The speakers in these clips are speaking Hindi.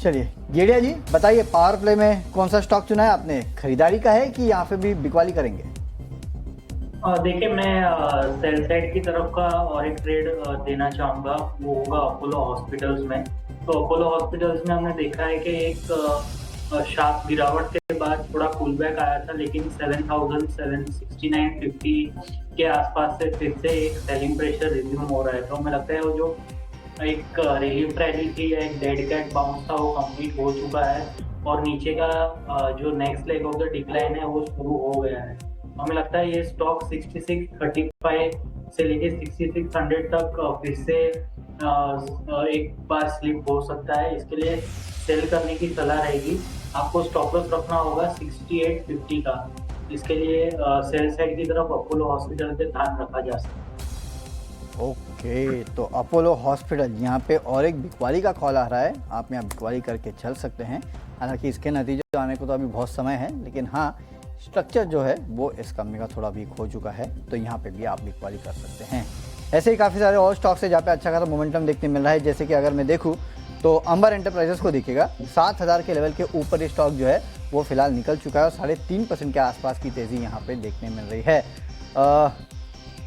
चलिए गेड़िया जी बताइए, पावर प्ले में कौन सा स्टॉक चुना है आपने? खरीदारी का है कि यहाँ पे भी बिकवाली करेंगे? देखिए, मैं सेल साइड की तरफ का और एक ट्रेड देना चाहूँगा, वो होगा अपोलो हॉस्पिटल्स में। तो अपोलो हॉस्पिटल्स में हमने देखा है कि एक शार्प गिरावट के बाद थोड़ा पुल बैक आया था, लेकिन 7,769.50 के आसपास से फिर से एक सेलिंग प्रेशर रिज्यूम हो रहा है। तो हमें लगता है वो जो एक रिलीफ रैली थी या एक डेड कैट बाउंस था, वो कंप्लीट हो चुका है और नीचे का जो next leg of the decline है वो शुरू हो गया है। हमें लगता है ये स्टॉक 6635 से लेके 6600 तक फिर से एक बार स्लिप हो सकता है। इसके लिए सेल करने की सलाह रहेगी। आपको स्टॉप लॉस रखना होगा 6850 का। इसके लिए सेल साइड की तरफ अपोलो हॉस्पिटल पे ध्यान रखा जा सकता है। ओके, तो अपोलो हॉस्पिटल यहाँ पे और एक बिकवाली का कॉल आ रहा है, आप यहाँ बिकवाली करके चल सकते हैं। हालांकि इसके नतीजे आने को तो अभी बहुत समय है, लेकिन हाँ स्ट्रक्चर जो है वो इस कंपनी का थोड़ा वीक हो चुका है, तो यहाँ पे भी आप बिकवाली कर सकते हैं। ऐसे ही काफ़ी सारे और स्टॉक्स है जहाँ पे अच्छा खासा मोमेंटम देखने मिल रहा है। जैसे कि अगर मैं देखूँ तो अंबर एंटरप्राइजेस को देखिएगा 7,000 के लेवल के ऊपर ये स्टॉक जो है वो फिलहाल निकल चुका है और 3.5% के आसपास की तेज़ी यहाँ पे देखने मिल रही है।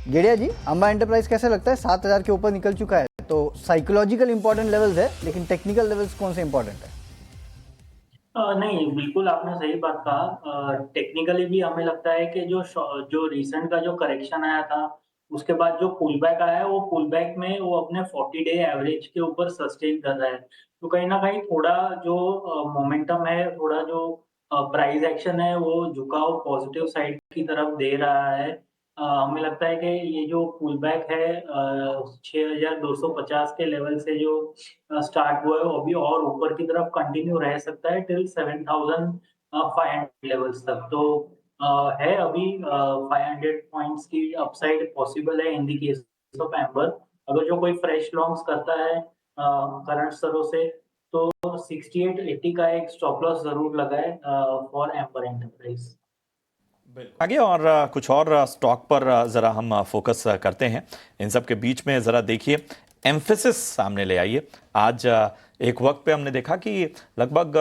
गेड़िया जी, अंबा एंटरप्राइज कैसे लगता है? 7,000 के ऊपर निकल चुका है, तो साइकोलॉजिकल इंपॉर्टेंट लेवल्स है, लेकिन टेक्निकल लेवल्स कौन से इंपॉर्टेंट है? नहीं, बिल्कुल आपने सही बात कहा। टेक्निकली भी हमें लगता है कि जो रिसेंट का जो करेक्शन आया था, उसके बाद जो पुल बैक आया है, वो पुल बैक में वो अपने 40 डे एवरेज के ऊपर सस्टेन कर रहा है। तो कहीं न कहीं थोड़ा जो मोमेंटम है, थोड़ा जो प्राइस एक्शन है, वो झुकाव पॉजिटिव साइड की तरफ दे रहा है। हमें लगता है कि ये जो पुल बैक है 6,250 के लेवल से जो स्टार्ट हुआ है, वो अभी और ऊपर की तरफ कंटिन्यू रह सकता है टिल 7,500 लेवल्स तक। तो है अभी 500 पॉइंट्स की अपसाइड पॉसिबल है in the case of amber. अगर जो कोई फ्रेश लॉन्ग्स करता है करंट स्तरों से, तो 6880 का एक स्टॉप लॉस जरूर लगाए फॉर एम्बर एंटरप्राइज। आगे और कुछ और स्टॉक पर ज़रा हम फोकस करते हैं। इन सब के बीच में ज़रा देखिए, एम्फेसिस सामने ले आइए। आज एक वक्त पे हमने देखा कि लगभग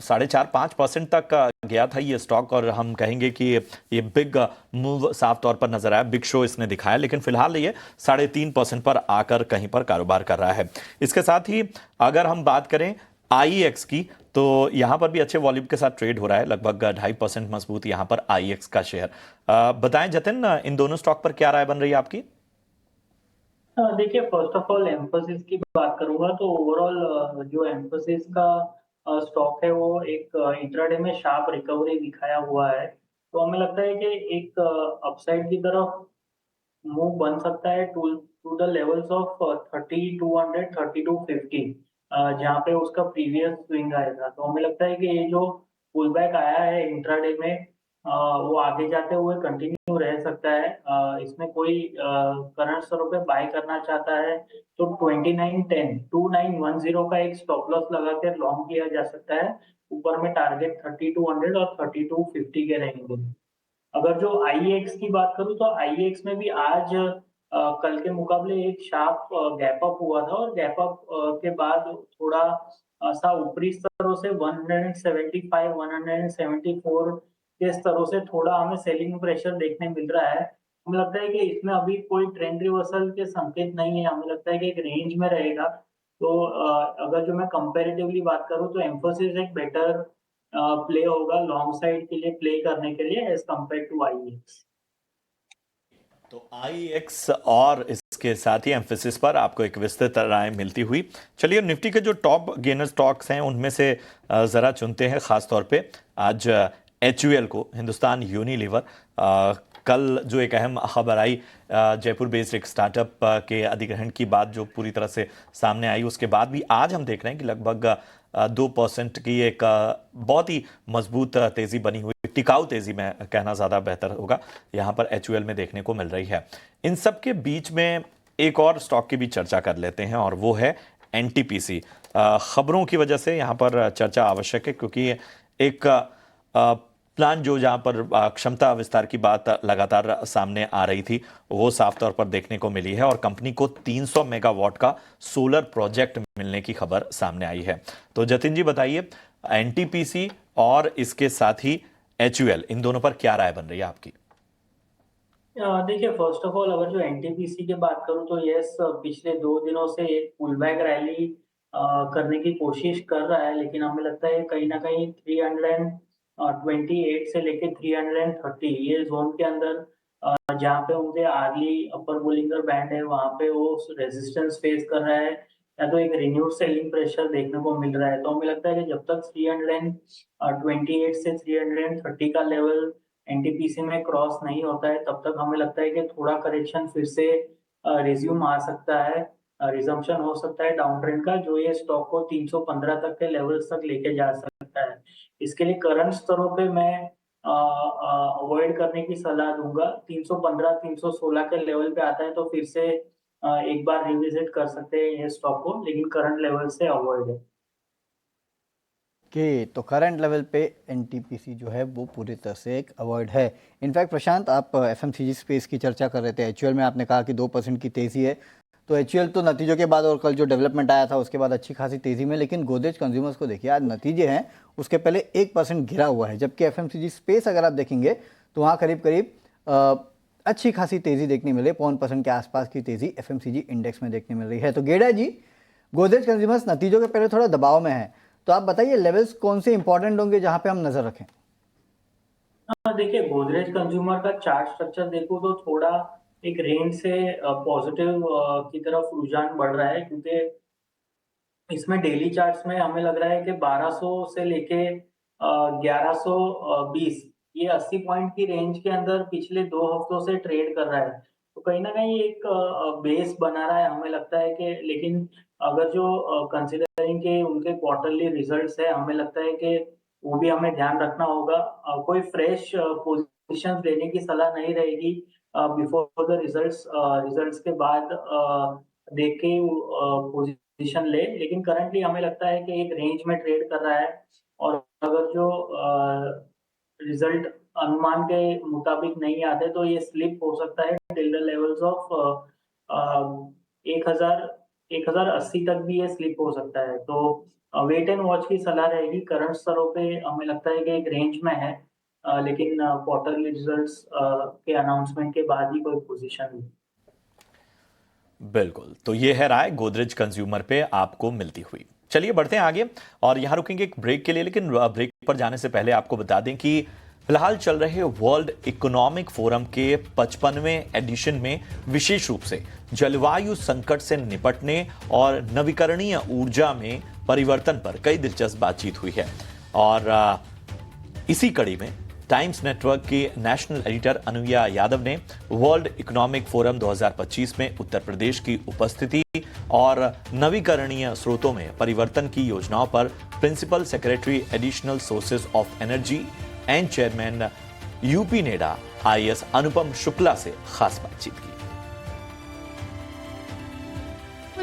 4.5-5% तक गया था ये स्टॉक, और हम कहेंगे कि ये बिग मूव साफ तौर पर नजर आया, बिग शो इसने दिखाया। लेकिन फिलहाल ये 3.5% पर आकर कहीं पर कारोबार कर रहा है। इसके साथ ही अगर हम बात करें आईएक्स की, तो यहां पर भी अच्छे वॉल्यूम के साथ ट्रेड हो रहा है, लगभग 2.5% मजबूत यहां पर आईएक्स का शेयर। बताएं जतिन, इन दोनों स्टॉक पर क्या राय बन रही है आपकी? देखिए, फर्स्ट ऑफ ऑल एम्फोसिस की बात करूंगा तो ओवरऑल जो एम्फोसिस का स्टॉक है वो एक इंट्राडे में शार्प रिकवरी दिखाया हुआ है। तो हमें लगता है कि एक अपसाइड की तरफ मूव बन सकता है to to the levels of 3200 3250, जहाँ पे उसका प्रीवियस स्विंग आया था। तो हमें लगता है कि ये जो पुल बैक आया है इंट्राडे में, वो आगे जाते हुए कंटिन्यू रह सकता है। इसमें कोई करंट स्तरों पे बाय करना चाहता है तो 2910 का एक स्टॉप लॉस लगा कर लॉन्ग किया जा सकता है। ऊपर में टारगेट 3200 और 3250 के रहेंगे। अगर जो आईएक्स की बात करूँ तो आईएक्स में भी आज कल के मुकाबले एक शार्प गैप अप हुआ था और गैप अप के बाद थोड़ा सा ऊपरी स्तरों से 175 174 के स्तरों से थोड़ा हमें सेलिंग प्रेशर देखने मिल रहा है। हमें लगता है कि इसमें अभी कोई ट्रेंड रिवर्सल के संकेत नहीं है। हमें लगता है कि एक रेंज में रहेगा। तो अगर जो मैं कंपैरेटिवली बात करूँ तो एम्फोसिस एक बेटर प्ले होगा लॉन्ग साइड के लिए प्ले करने के लिए एज कम्पेयर टू आईएक्स। तो आईएक्स और इसके साथ ही एम्फेसिस पर आपको एक विस्तृत राय मिलती हुई। चलिए, निफ्टी के जो टॉप गेनर स्टॉक्स हैं उनमें से ज़रा चुनते हैं। ख़ास तौर पे आज एचयूएल को, हिंदुस्तान यूनिलीवर, कल जो एक अहम खबर आई जयपुर बेस्ड एक स्टार्टअप के अधिग्रहण की बात जो पूरी तरह से सामने आई, उसके बाद भी आज हम देख रहे हैं कि लगभग 2% की एक बहुत ही मजबूत तेज़ी बनी हुई, टिकाऊ तेज़ी में कहना ज़्यादा बेहतर होगा, यहाँ पर एचयूएल में देखने को मिल रही है। इन सब के बीच में एक और स्टॉक की भी चर्चा कर लेते हैं और वो है एनटीपीसी। खबरों की वजह से यहाँ पर चर्चा आवश्यक है, क्योंकि एक प्लांट जो जहां पर क्षमता विस्तार की बात लगातार सामने आ रही थी वो साफ तौर पर देखने को मिली है और कंपनी को 300 मेगावाट का सोलर प्रोजेक्ट मिलने की खबर सामने आई है। तो जतिन जी बताइए, एनटीपीसी और इसके साथ ही एचयूएल, इन दोनों पर क्या राय बन रही है आपकी? देखिए, फर्स्ट ऑफ ऑल अगर जो एनटीपीसी की बात करूं तो यस, पिछले 2 दिनों से एक पुल बैक रैली करने की कोशिश कर रहा है, लेकिन हमें लगता है कहीं ना कहीं 328 से लेके 330 ये जोन के अंदर जहाँ पे उनके आर्ली अपर बोलिंगर बैंड है वहाँ पे वो रेजिस्टेंस फेस कर रहा है, या तो एक रिन्यूड सेलिंग प्रेशर देखने को मिल रहा है। तो हमें लगता है कि जब तक 328 से 330 का लेवल एनटीपीसी में क्रॉस नहीं होता है तब तक हमें लगता है कि थोड़ा करेक्शन फिर से रिज्यूम आ सकता है, रिजम्पशन हो सकता है डाउन ट्रेंड का, जो ये स्टॉक को 315 तक के लेवल्स तक लेके जा सकता है। इसके लिए करंट स्तरों पे मैं अवॉइड करने की सलाह दूंगा। 315 316 के लेवल पे आता है तो फिर से एक बार रिविजिट कर सकते हैं ये स्टॉक को, लेकिन करंट लेवल से अवॉइड है। कि तो करंट लेवल पे एनटीपीसी जो है वो पूरी तरह से एक अवॉइड है। इनफैक्ट प्रशांत, आप एफएमसीजी स्पेस की चर्चा कर रहे थे, एचयूएल में आपने कहा कि 2% की तेज़ी है, तो एचयूएल तो नतीजों के बाद और कल जो डेवलपमेंट आया था उसके बाद अच्छी खासी तेज़ी में, लेकिन गोदरेज कंज्यूमर्स को देखिए आज नतीजे हैं उसके पहले 1% गिरा हुआ है, जबकि एफएमसीजी स्पेस अगर आप देखेंगे तो वहाँ करीब करीब अच्छी खासी तेज़ी देखने मिले, 0.5% के आसपास की तेज़ी एफएमसीजी इंडेक्स में देखने मिल रही है। तो गेड़ा जी, गोदरेज कंज्यूमर्स नतीजों के पहले थोड़ा दबाव में है, तो आप बताइए लेवल्स कौन से इंपॉर्टेंट होंगे जहां पे हम नजर रखें? देखिए, गोदरेज कंज्यूमर का चार्ट स्ट्रक्चर देखो तो थोड़ा एक रेंज से पॉजिटिव की तरफ रुझान बढ़ रहा है, क्योंकि इसमें डेली चार्ट्स में हमें लग रहा है कि 1200 से लेके 1120 ये 80 पॉइंट की रेंज के अंदर पिछले 2 हफ्तों से ट्रेड कर रहा है। तो कहीं ना कहीं एक बेस बना रहा है हमें लगता है कि, लेकिन अगर जो कंसिडरिंग के उनके क्वार्टरली रिजल्ट्स है, हमें लगता है कि वो भी हमें ध्यान रखना होगा। कोई फ्रेश पोजीशन लेने की सलाह नहीं रहेगी बिफोर द रिजल्ट्स के बाद देख के पोजीशन ले, लेकिन करंटली हमें लगता है कि एक रेंज में ट्रेड कर रहा है, और अगर जो रिजल्ट अनुमान के मुताबिक नहीं आते तो ये स्लिप हो सकता है टिल द लेवल्स ऑफ 1080 तक भी ये स्लिप हो सकता है। तो वेट एंड वॉच की सलाह रहेगी। करंट स्तरों पे हमें लगता है कि एक रेंज में है, लेकिन क्वार्टरली रिजल्ट्स के अनाउंसमेंट के बाद ही कोई पोजीशन बिल्कुल, तो ये है राय गोदरेज कंज्यूमर पे आपको मिलती हुई। चलिए बढ़ते हैं आगे और यहाँ रुकेंगे एक ब्रेक के लिए, लेकिन ब्रेक पर जाने से पहले आपको बता दें कि फिलहाल चल रहे वर्ल्ड इकोनॉमिक फोरम के 55वें एडिशन में विशेष रूप से जलवायु संकट से निपटने और नवीकरणीय ऊर्जा में परिवर्तन पर कई दिलचस्प बातचीत हुई है। और इसी कड़ी में टाइम्स नेटवर्क की नेशनल एडिटर अनुया यादव ने वर्ल्ड इकोनॉमिक फोरम 2025 में उत्तर प्रदेश की उपस्थिति और नवीकरणीय स्रोतों में परिवर्तन की योजनाओं पर principal secretary additional sources of energy and chairman UP NEDA IAS Anupam Shukla से खास बातचीत की।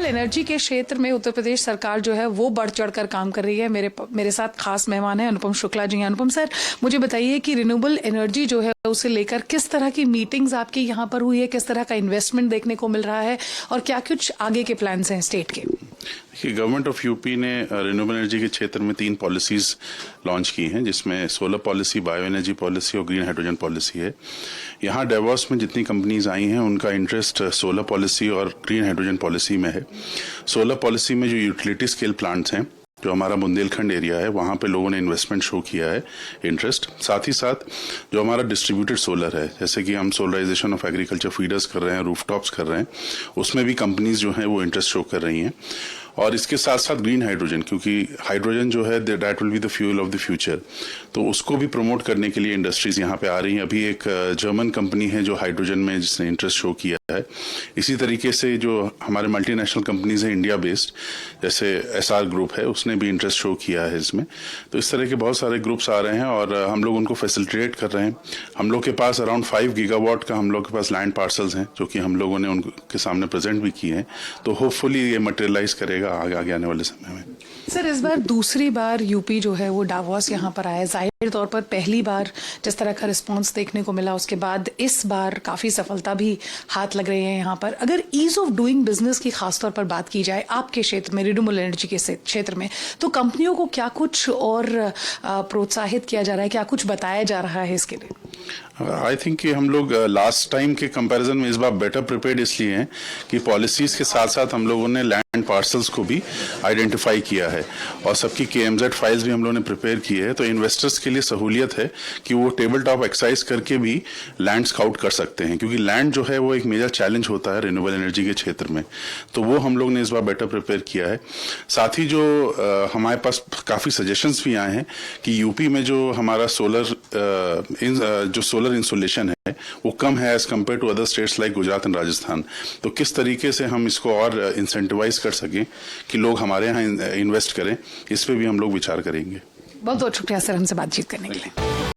एनर्जी के क्षेत्र में उत्तर प्रदेश सरकार जो है वो बढ़ चढ़कर काम कर रही है। मेरे साथ खास मेहमान है अनुपम शुक्ला जी। अनुपम सर, मुझे बताइए कि रिन्यूएबल एनर्जी जो है उसे लेकर किस तरह की मीटिंग्स आपकी यहाँ पर हुई है, किस तरह का इन्वेस्टमेंट देखने को मिल रहा है और क्या कुछ आगे के प्लान्स हैं स्टेट के? देखिए, गवर्नमेंट ऑफ यूपी ने रिन्यूएबल एनर्जी के क्षेत्र में 3 पॉलिसीज लॉन्च की हैं, जिसमें solar policy, bio energy policy और ग्रीन हाइड्रोजन पॉलिसी है। यहाँ डेवॉस में जितनी कंपनीज आई हैं उनका इंटरेस्ट सोलर पॉलिसी और ग्रीन हाइड्रोजन पॉलिसी में है। सोलर पॉलिसी में जो यूटिलिटी स्केल प्लांट्स हैं, जो हमारा बुंदेलखंड एरिया है, वहाँ पे लोगों ने इन्वेस्टमेंट शो किया है, इंटरेस्ट। साथ ही साथ जो हमारा डिस्ट्रीब्यूटेड सोलर है, जैसे कि हम सोलराइजेशन ऑफ एग्रीकल्चर फीडर्स कर रहे हैं, रूफटॉप्स कर रहे हैं, उसमें भी कंपनीज जो हैं वो इंटरेस्ट शो कर रही हैं। और इसके साथ साथ ग्रीन हाइड्रोजन, क्योंकि हाइड्रोजन जो है that will be the fuel of the future, तो उसको भी प्रमोट करने के लिए इंडस्ट्रीज यहाँ पे आ रही हैं। अभी एक जर्मन कंपनी है जो हाइड्रोजन में जिसने इंटरेस्ट शो किया है। इसी तरीके से जो हमारे मल्टीनेशनल कंपनीज हैं इंडिया बेस्ड, जैसे एसआर ग्रुप है, उसने भी इंटरेस्ट शो किया है इसमें। तो इस तरह के बहुत सारे ग्रुप्स आ रहे हैं और हम लोग उनको फैसिलिटेट कर रहे हैं। हम लोग के पास अराउंड 5 गीगावाट का हम लोग के पास लैंड पार्सल्स हैं, जो कि हम लोगों ने उनके सामने प्रेजेंट भी किए हैं। तो होपफुली ये मटेरियलाइज करेगा रहेगा आगे आने वाले समय में। सर इस बार दूसरी बार यूपी जो है वो डावोस यहाँ पर आया, जाहिर तौर पर पहली बार जिस तरह का रिस्पांस देखने को मिला उसके बाद इस बार काफ़ी सफलता भी हाथ लग रही है यहाँ पर। अगर ईज ऑफ डूइंग बिजनेस की खासतौर पर बात की जाए आपके क्षेत्र में, रिन्यूएबल एनर्जी के क्षेत्र में, तो कंपनियों को क्या कुछ और प्रोत्साहित किया जा रहा है, क्या कुछ बताया जा रहा है इसके लिए? आई थिंक कि हम लोग लास्ट टाइम के कंपैरिजन में इस बार बेटर प्रिपेयर्ड इसलिए हैं कि पॉलिसीज के साथ साथ हम लोगों ने लैंड पार्सल्स को भी आइडेंटिफाई किया है और सबकी KMZ फाइल्स भी हम लोगों ने प्रिपेयर की है। तो इन्वेस्टर्स के लिए सहूलियत है कि वो टेबल टॉप एक्सरसाइज करके भी लैंड स्काउट कर सकते हैं, क्योंकि लैंड जो है वो एक मेजर चैलेंज होता है रिन्यूएबल एनर्जी के क्षेत्र में। तो वो हम लोग ने इस बार बेटर प्रिपेयर किया है। साथ ही जो हमारे पास काफ़ी सजेशंस भी आए हैं कि यूपी में जो हमारा सोलर इंसुलेशन है वो कम है as compare to other states like Gujarat and Rajasthan. तो किस तरीके से हम इसको और इंसेंटिवाइज कर सकें कि लोग हमारे यहाँ इन्वेस्ट करें, इस पे भी हम लोग विचार करेंगे। बहुत बहुत शुक्रिया सर हमसे बातचीत करने के लिए।